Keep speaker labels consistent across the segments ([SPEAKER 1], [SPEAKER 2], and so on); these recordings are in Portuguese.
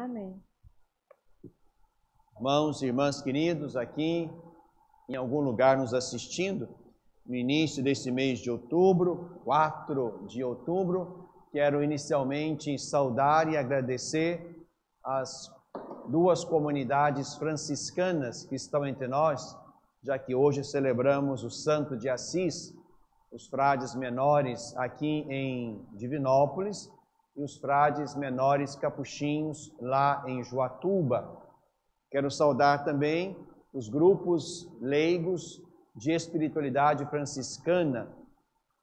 [SPEAKER 1] Amém.
[SPEAKER 2] Irmãos e irmãs queridos, aqui em algum lugar nos assistindo, no início desse mês de outubro, 4 de outubro, quero inicialmente saudar e agradecer as duas comunidades franciscanas que estão entre nós, já que hoje celebramos o Santo de Assis, os frades menores aqui em Divinópolis e os frades menores capuchinhos lá em Joatuba. Quero saudar também os grupos leigos de espiritualidade franciscana,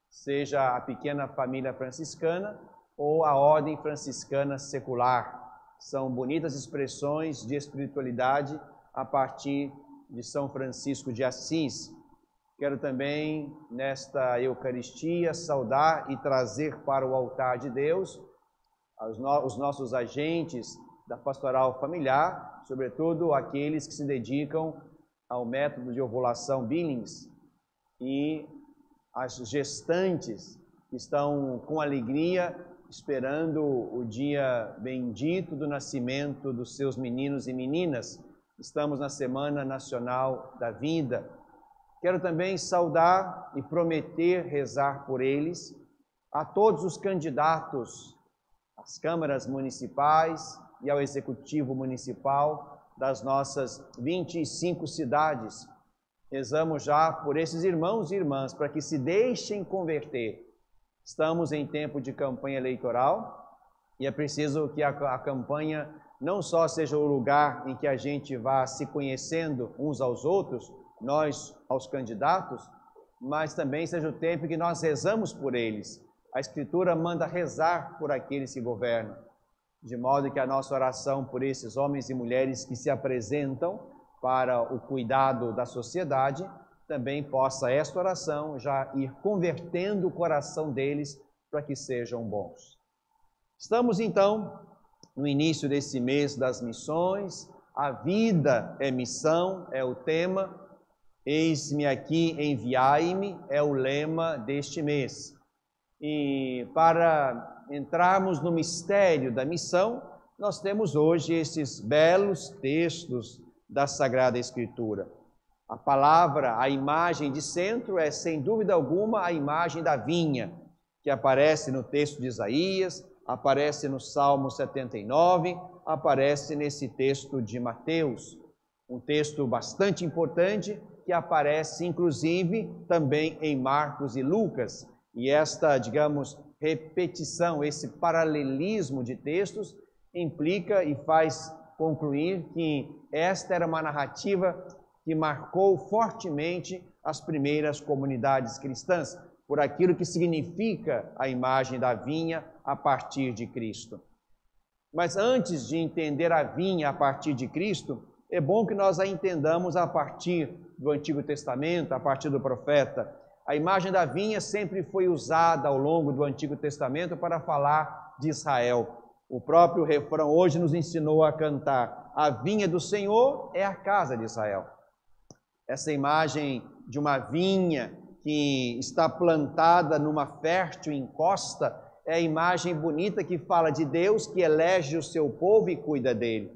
[SPEAKER 2] seja a pequena família franciscana ou a ordem franciscana secular. São bonitas expressões de espiritualidade a partir de São Francisco de Assis. Quero também, nesta Eucaristia, saudar e trazer para o altar de Deus os nossos agentes da pastoral familiar, sobretudo aqueles que se dedicam ao método de ovulação Billings e as gestantes que estão com alegria esperando o dia bendito do nascimento dos seus meninos e meninas. Estamos na Semana Nacional da Vida. Quero também saudar e prometer rezar por eles, a todos os candidatos às câmaras municipais e ao executivo municipal das nossas 25 cidades. Rezamos já por esses irmãos e irmãs para que se deixem converter. Estamos em tempo de campanha eleitoral e é preciso que a campanha não só seja o lugar em que a gente vá se conhecendo uns aos outros, nós aos candidatos, mas também seja o tempo que nós rezamos por eles. A Escritura manda rezar por aqueles que governam, de modo que a nossa oração por esses homens e mulheres que se apresentam para o cuidado da sociedade, também possa esta oração já ir convertendo o coração deles para que sejam bons. Estamos então no início desse mês das missões. A vida é missão, é o tema. Eis-me aqui, enviai-me, é o lema deste mês. E para entrarmos no mistério da missão, nós temos hoje esses belos textos da Sagrada Escritura. A palavra, a imagem de centro é, sem dúvida alguma, a imagem da vinha, que aparece no texto de Isaías, aparece no Salmo 79, aparece nesse texto de Mateus, um texto bastante importante que aparece, inclusive, também em Marcos e Lucas. E esta, digamos, repetição, esse paralelismo de textos, implica e faz concluir que esta era uma narrativa que marcou fortemente as primeiras comunidades cristãs, por aquilo que significa a imagem da vinha a partir de Cristo. Mas antes de entender a vinha a partir de Cristo, é bom que nós a entendamos a partir do Antigo Testamento, a partir do profeta. A imagem da vinha sempre foi usada ao longo do Antigo Testamento para falar de Israel. O próprio refrão hoje nos ensinou a cantar: a vinha do Senhor é a casa de Israel. Essa imagem de uma vinha que está plantada numa fértil encosta é a imagem bonita que fala de Deus que elege o seu povo e cuida dele.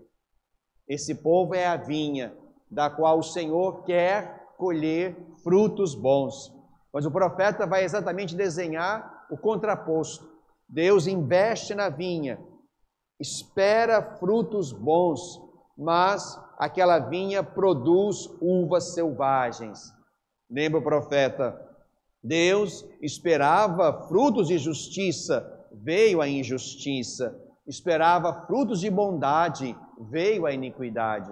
[SPEAKER 2] Esse povo é a vinha, da qual o Senhor quer colher frutos bons. Mas o profeta vai exatamente desenhar o contraposto. Deus investe na vinha, espera frutos bons, mas aquela vinha produz uvas selvagens. Lembra o profeta? Deus esperava frutos de justiça, veio a injustiça. Esperava frutos de bondade, veio a iniquidade.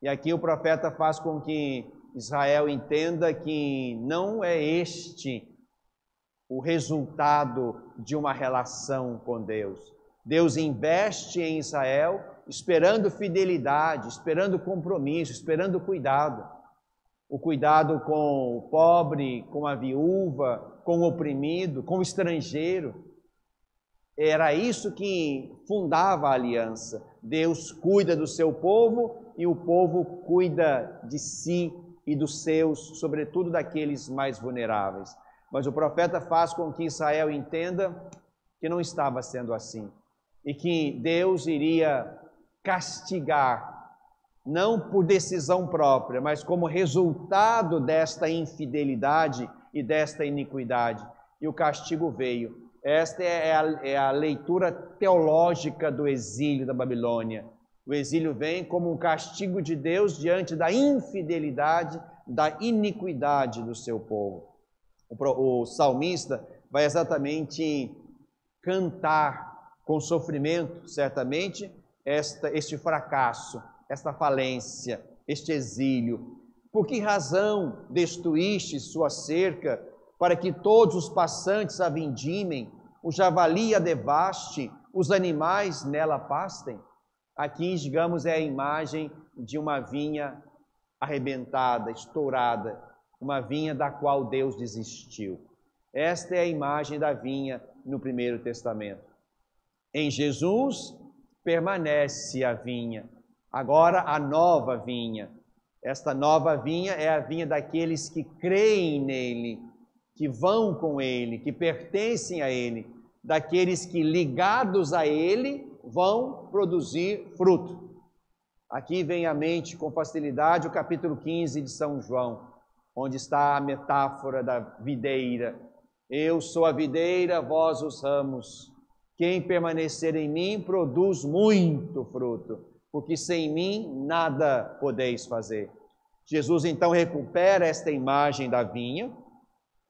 [SPEAKER 2] E aqui o profeta faz com que Israel entenda que não é este o resultado de uma relação com Deus. Deus investe em Israel esperando fidelidade, esperando compromisso, esperando cuidado. O cuidado com o pobre, com a viúva, com o oprimido, com o estrangeiro. Era isso que fundava a aliança. Deus cuida do seu povo e o povo cuida de si e dos seus, sobretudo daqueles mais vulneráveis. Mas o profeta faz com que Israel entenda que não estava sendo assim. e que Deus iria castigar, não por decisão própria, mas como resultado desta infidelidade e desta iniquidade. E o castigo veio. Esta é a leitura teológica do exílio da Babilônia. O exílio vem como um castigo de Deus diante da infidelidade, da iniquidade do seu povo. O salmista vai exatamente cantar com sofrimento, certamente, este fracasso, esta falência, este exílio. Por que razão destruíste sua cerca, para que todos os passantes a vindimem, o javali a devaste, os animais nela pastem? Aqui, digamos, é a imagem de uma vinha arrebentada, estourada, uma vinha da qual Deus desistiu. Esta é a imagem da vinha no Primeiro Testamento. Em Jesus permanece a vinha, agora a nova vinha. Esta nova vinha é a vinha daqueles que creem nele, que vão com ele, que pertencem a ele, daqueles que ligados a ele vão produzir fruto. Aqui vem à mente com facilidade o capítulo 15 de São João, onde está a metáfora da videira. Eu sou a videira, vós os ramos. Quem permanecer em mim produz muito fruto, porque sem mim nada podeis fazer. Jesus então recupera esta imagem da vinha,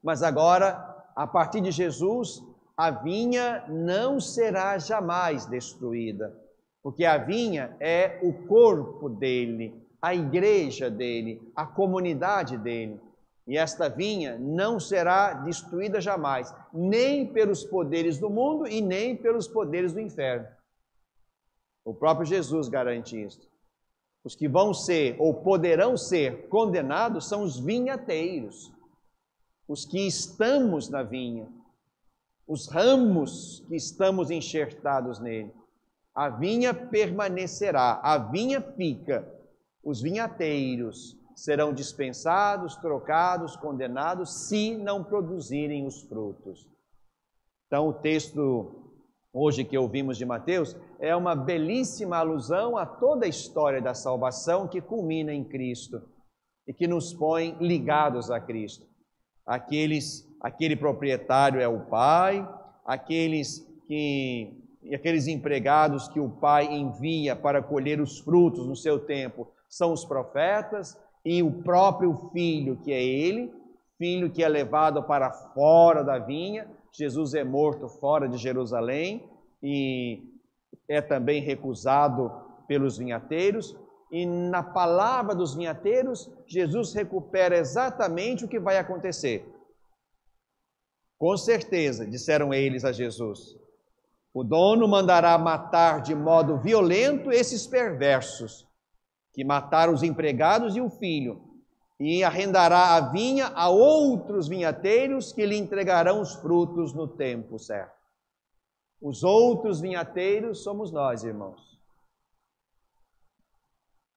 [SPEAKER 2] mas agora, a partir de Jesus, a vinha não será jamais destruída, porque a vinha é o corpo dele, a igreja dele, a comunidade dele. E esta vinha não será destruída jamais, nem pelos poderes do mundo e nem pelos poderes do inferno. O próprio Jesus garante isso. Os que vão ser ou poderão ser condenados são os vinhateiros, os que estamos na vinha, os ramos que estamos enxertados nele. A vinha permanecerá, a vinha fica, os vinhateiros serão dispensados, trocados, condenados, se não produzirem os frutos. Então, o texto hoje que ouvimos de Mateus é uma belíssima alusão a toda a história da salvação que culmina em Cristo e que nos põe ligados a Cristo. Aquele proprietário é o pai, aqueles empregados que o pai envia para colher os frutos no seu tempo são os profetas, e o próprio filho, que é ele, filho que é levado para fora da vinha. Jesus é morto fora de Jerusalém e é também recusado pelos vinhateiros. E na palavra dos vinhateiros, Jesus recupera exatamente o que vai acontecer. Com certeza, disseram eles a Jesus, o dono mandará matar de modo violento esses perversos, que mataram os empregados e o filho, e arrendará a vinha a outros vinhateiros que lhe entregarão os frutos no tempo certo. Os outros vinhateiros somos nós, irmãos.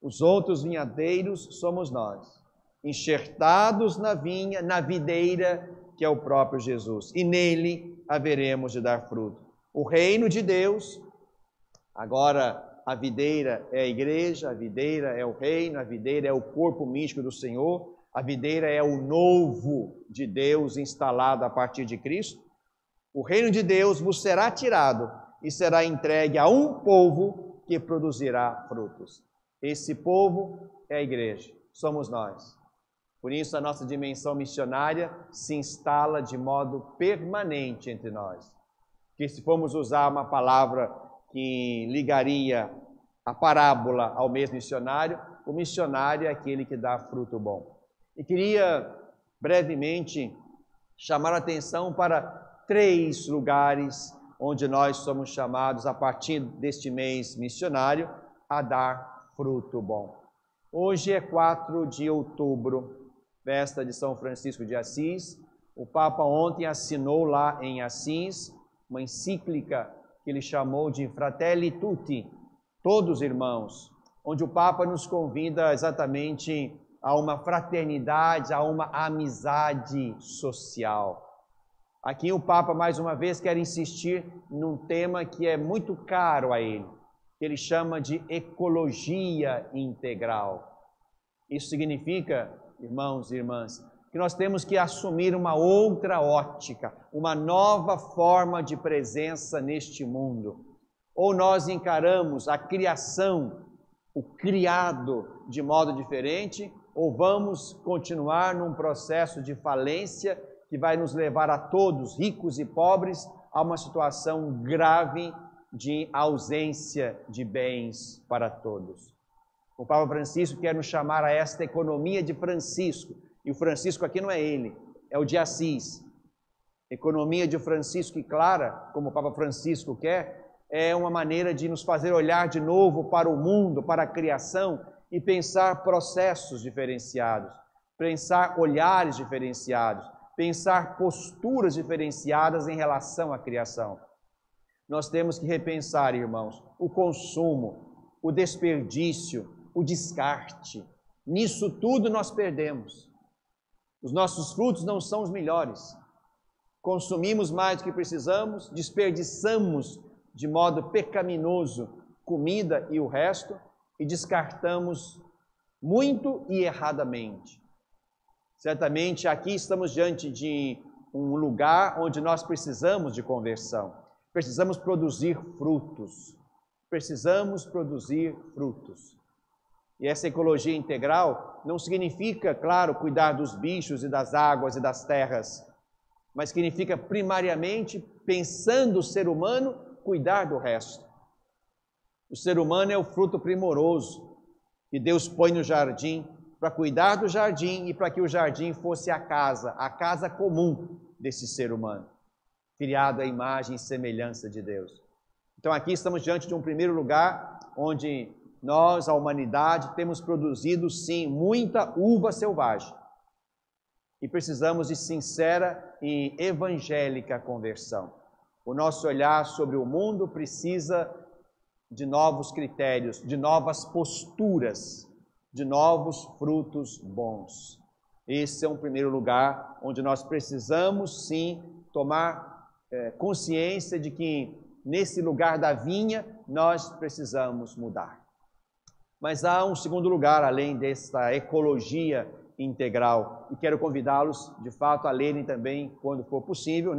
[SPEAKER 2] Os outros vinhateiros somos nós, enxertados na vinha, na videira, que é o próprio Jesus, e nele haveremos de dar fruto. O reino de Deus, agora a videira é a igreja, a videira é o reino, a videira é o corpo místico do Senhor, a videira é o novo de Deus instalado a partir de Cristo. O reino de Deus vos será tirado e será entregue a um povo que produzirá frutos. Esse povo é a igreja, somos nós. Por isso a nossa dimensão missionária se instala de modo permanente entre nós. Que se formos usar uma palavra que ligaria a parábola ao mesmo missionário, o missionário é aquele que dá fruto bom. E queria brevemente chamar a atenção para 3 lugares onde nós somos chamados a partir deste mês missionário a dar fruto bom. Hoje é 4 de outubro, festa de São Francisco de Assis. O Papa ontem assinou lá em Assis uma encíclica que ele chamou de Fratelli Tutti, todos irmãos, onde o Papa nos convida exatamente a uma fraternidade, a uma amizade social. Aqui o Papa, mais uma vez, quer insistir num tema que é muito caro a ele, que ele chama de ecologia integral. Isso significa, irmãos e irmãs, que nós temos que assumir uma outra ótica, uma nova forma de presença neste mundo. Ou nós encaramos a criação, o criado, de modo diferente, ou vamos continuar num processo de falência que vai nos levar a todos, ricos e pobres, a uma situação grave de ausência de bens para todos. O Papa Francisco quer nos chamar a esta economia de Francisco, e o Francisco aqui não é ele, é o de Assis. Economia de Francisco e clara, como o Papa Francisco quer, é uma maneira de nos fazer olhar de novo para o mundo, para a criação e pensar processos diferenciados, pensar olhares diferenciados, pensar posturas diferenciadas em relação à criação. Nós temos que repensar, irmãos, o consumo, o desperdício, o descarte. Nisso tudo nós perdemos. Os nossos frutos não são os melhores. Consumimos mais do que precisamos, desperdiçamos de modo pecaminoso comida e o resto e descartamos muito e erradamente. Certamente aqui estamos diante de um lugar onde nós precisamos de conversão. Precisamos produzir frutos. Precisamos produzir frutos. E essa ecologia integral não significa, claro, cuidar dos bichos e das águas e das terras, mas significa primariamente, pensando o ser humano, cuidar do resto. O ser humano é o fruto primoroso que Deus põe no jardim para cuidar do jardim e para que o jardim fosse a casa comum desse ser humano, criado à imagem e semelhança de Deus. Então aqui estamos diante de um primeiro lugar onde nós, a humanidade, temos produzido sim muita uva selvagem e precisamos de sincera e evangélica conversão. O nosso olhar sobre o mundo precisa de novos critérios, de novas posturas, de novos frutos bons. Esse é um primeiro lugar onde nós precisamos sim tomar consciência de que nesse lugar da vinha nós precisamos mudar. Mas há um segundo lugar, além desta ecologia integral, e quero convidá-los, de fato, a lerem também, quando for possível,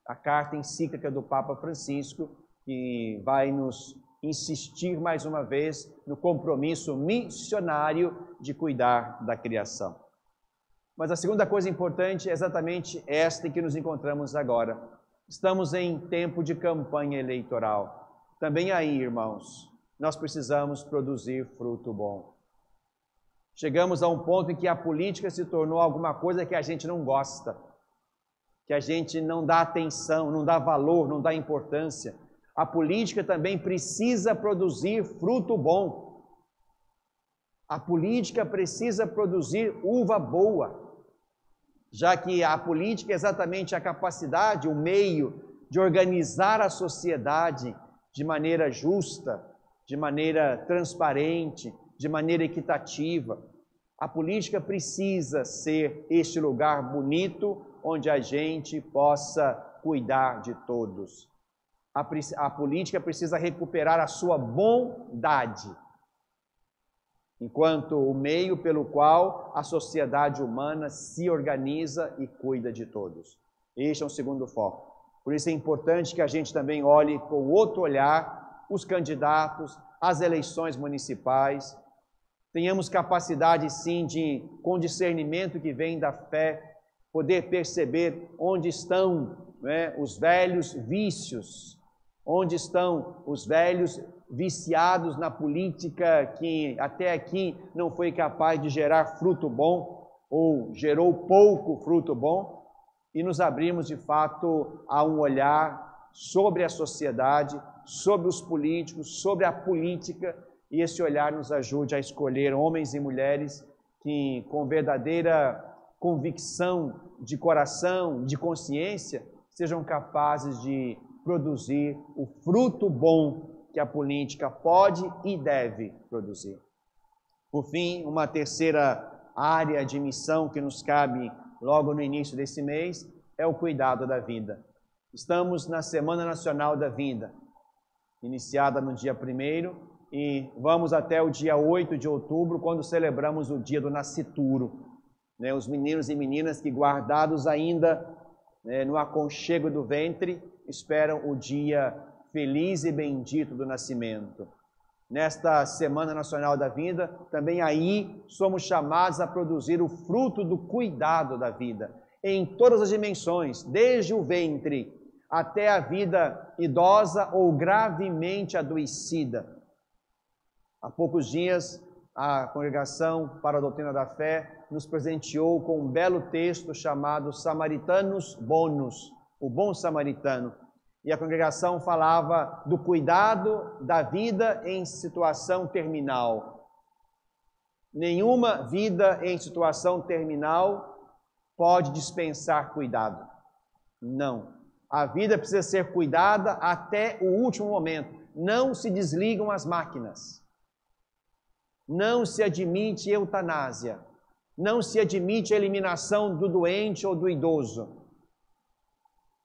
[SPEAKER 2] a carta encíclica do Papa Francisco, que vai nos insistir mais uma vez no compromisso missionário de cuidar da criação. Mas a segunda coisa importante é exatamente esta em que nos encontramos agora. Estamos em tempo de campanha eleitoral. Também aí, irmãos, nós precisamos produzir fruto bom. Chegamos a um ponto em que a política se tornou alguma coisa que a gente não gosta, que a gente não dá atenção, não dá valor, não dá importância. A política também precisa produzir fruto bom. A política precisa produzir uva boa, já que a política é exatamente a capacidade, o meio de organizar a sociedade de maneira justa, de maneira transparente, de maneira equitativa. A política precisa ser este lugar bonito onde a gente possa cuidar de todos. A política precisa recuperar a sua bondade, enquanto o meio pelo qual a sociedade humana se organiza e cuida de todos. Este é um segundo foco. Por isso é importante que a gente também olhe com outro olhar os candidatos, as eleições municipais, tenhamos capacidade sim de, com discernimento que vem da fé, poder perceber onde estão os velhos vícios, onde estão os velhos viciados na política que até aqui não foi capaz de gerar fruto bom ou gerou pouco fruto bom, e nos abrimos de fato a um olhar sobre a sociedade, sobre os políticos, sobre a política, e esse olhar nos ajude a escolher homens e mulheres que, com verdadeira convicção de coração, de consciência, sejam capazes de produzir o fruto bom que a política pode e deve produzir. Por fim, uma terceira área de missão que nos cabe logo no início desse mês é o cuidado da vida. Estamos na Semana Nacional da Vida, iniciada no dia 1º, e vamos até o dia 8 de outubro, quando celebramos o dia do nascituro. Os meninos e meninas que, guardados ainda no aconchego do ventre, esperam o dia feliz e bendito do nascimento. Nesta Semana Nacional da Vida, também aí somos chamados a produzir o fruto do cuidado da vida, em todas as dimensões, desde o ventre até a vida idosa ou gravemente adoecida. Há poucos dias, a Congregação para a Doutrina da Fé nos presenteou com um belo texto chamado Samaritanos Bonus, o Bom Samaritano. E a congregação falava do cuidado da vida em situação terminal. Nenhuma vida em situação terminal pode dispensar cuidado. Não. A vida precisa ser cuidada até o último momento. Não se desligam as máquinas. Não se admite eutanásia. Não se admite a eliminação do doente ou do idoso.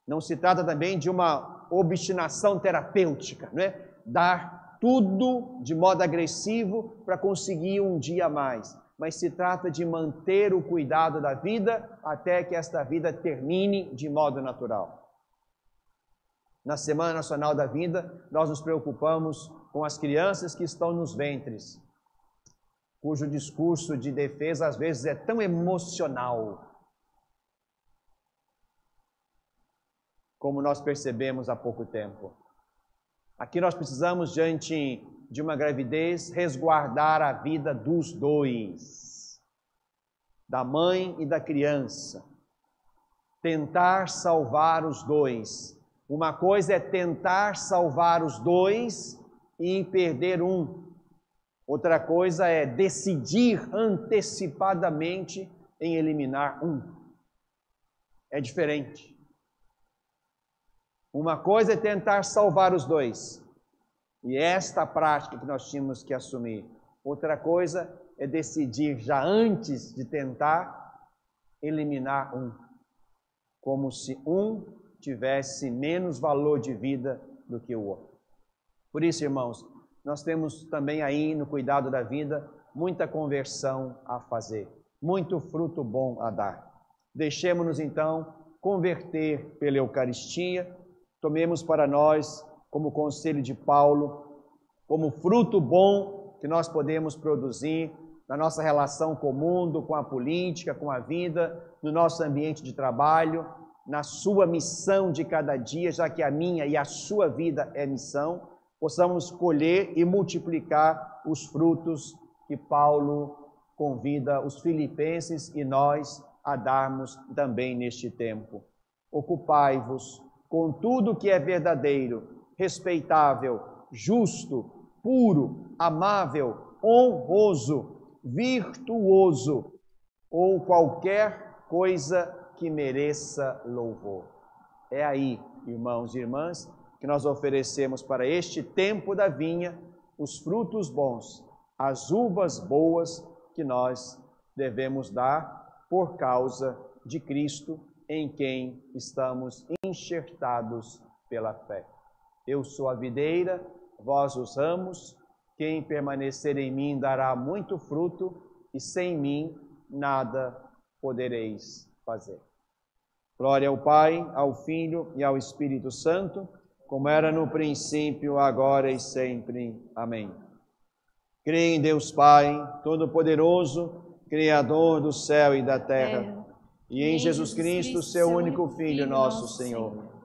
[SPEAKER 2] Não se trata também de uma obstinação terapêutica, não é? Dar tudo de modo agressivo para conseguir um dia a mais. Mas se trata de manter o cuidado da vida até que esta vida termine de modo natural. Na Semana Nacional da Vida, nós nos preocupamos com as crianças que estão nos ventres, cujo discurso de defesa às vezes é tão emocional, como nós percebemos há pouco tempo. Aqui nós precisamos, diante de uma gravidez, resguardar a vida dos dois, da mãe e da criança. Tentar salvar os dois. Uma coisa é tentar salvar os dois e perder um. Outra coisa é decidir antecipadamente em eliminar um. É diferente. Uma coisa é tentar salvar os dois, e esta prática que nós tínhamos que assumir. Outra coisa é decidir já antes de tentar eliminar um, como se um tivesse menos valor de vida do que o outro. Por isso, irmãos, nós temos também aí no cuidado da vida muita conversão a fazer, muito fruto bom a dar. Deixemos-nos então converter pela Eucaristia. Tomemos para nós, como conselho de Paulo, como fruto bom que nós podemos produzir na nossa relação com o mundo, com a política, com a vida, no nosso ambiente de trabalho, na sua missão de cada dia, já que a minha e a sua vida é missão, possamos colher e multiplicar os frutos que Paulo convida os filipenses e nós a darmos também neste tempo. Ocupai-vos com tudo que é verdadeiro, respeitável, justo, puro, amável, honroso, virtuoso, ou qualquer coisa que mereça louvor. É aí, irmãos e irmãs, que nós oferecemos para este tempo da vinha os frutos bons, as uvas boas que nós devemos dar por causa de Cristo, em quem estamos enxertados pela fé. Eu sou a videira, vós os ramos, quem permanecer em mim dará muito fruto, e sem mim nada podereis fazer. Glória ao Pai, ao Filho e ao Espírito Santo, como era no princípio, agora e sempre. Amém. Creio em Deus Pai, Todo-Poderoso, Criador do céu e da terra, e em Jesus Cristo, seu único Filho, nosso Senhor,